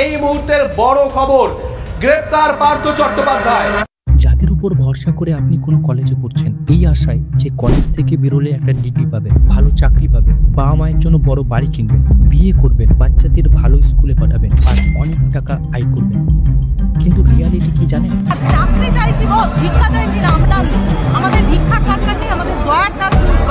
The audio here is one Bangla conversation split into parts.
এই মুহূর্তের বড় খবর, গ্রেপ্তার পার্থ চট্টোপাধ্যায়। যাদের উপর ভরসা করে আপনি কোনো কলেজে পড়ছেন এই আশায় যে কলেজ থেকে বেরোলে একটা ডিগ্রি পাবেন, ভালো চাকরি পাবেন, বাবা মায়ের জন্য বড় বাড়ি কিনবেন, বিয়ে করবেন, বাচ্চাদের ভালো স্কুলে পাঠাবেন আর অনেক টাকা আয় করবেন, কিন্তু রিয়ালিটি কি জানেন? চাকরি চাইছি বস, ভিক্ষা চাইছি না আমরা। আমাদের ভিক্ষার দরকার নেই, আমাদের দয়ার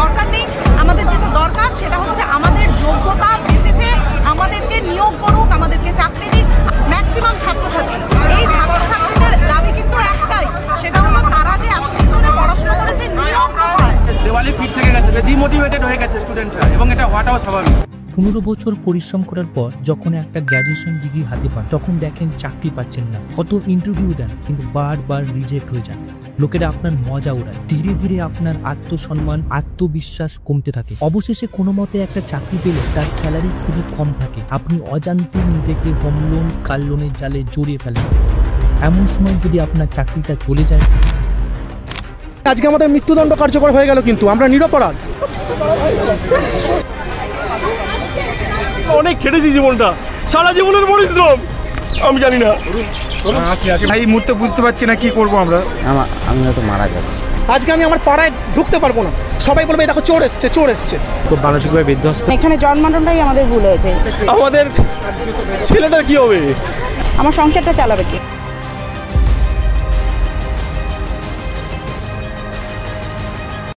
দরকার নেই। আমাদের যেটা দরকার সেটা হচ্ছে আমাদের যোগ্যতা বেসিসে আমাদেরকে নিয়োগ করুক, আমাদেরকে চাকরি দিক। ম্যাক্সিমাম ছাত্রছাত্রী, এই ছাত্রছাত্রীদের দাবি কিন্তু একটাই, সেটা হলো তারা যে এতদিন ধরে পড়াশোনা করেছে নিয়োগ কোথায়। দেওয়ালে পিঠ থেকে গেছে, ডিমোটিভেটেড হয়ে গেছে স্টুডেন্টরা, এবং এটা হওয়াটাও স্বাভাবিক। 15 বছর পরিশ্রম করার পর যখন একটা গ্র্যাজুয়েশন ডিগ্রি হাতে পান তখন দেখেন চাকরি পাচ্ছেন না, কত ইন্টারভিউ দেন কিন্তু বারবার রিজেক্ট হয়ে যান। লোকেরা আপনার মজা ওড়ায়, ধীরে ধীরে আপনার আত্মসম্মান, আত্মবিশ্বাস কমতে থাকে। অবশেষে কোনো মতে একটা চাকরি পেলে তার স্যালারি খুবই কম থাকে, আপনি অজান্তে নিজেকে হোম লোন, কার লোনের জালে জড়িয়ে ফেলেন। এমন সময় যদি আপনার চাকরিটা চলে যায়, আজকে আমাদের মৃত্যুদণ্ড কার্যকর হয়ে গেল, কিন্তু আমরা নিরপরাধ। অনেক খেটেছি জীবনটা, সারা জীবনের পরিশ্রম। আমি জানি না এই মুহূর্তে বুঝতে পারছি না কি করবো আমরা। আমি হয়তো মারা যাবো। আজকে আমি আমার পাড়ায় ঢুকতে পারবো না, সবাই বলবে দেখো চোর এসছে, চোর এসছে। খুব মানসিকভাবে বিধ্বস্ত। এখানে জন্মানোটাই আমাদের ভুল হয়েছে। আমাদের ছেলেটার কি হবে? আমার সংসারটা চালাবে কি?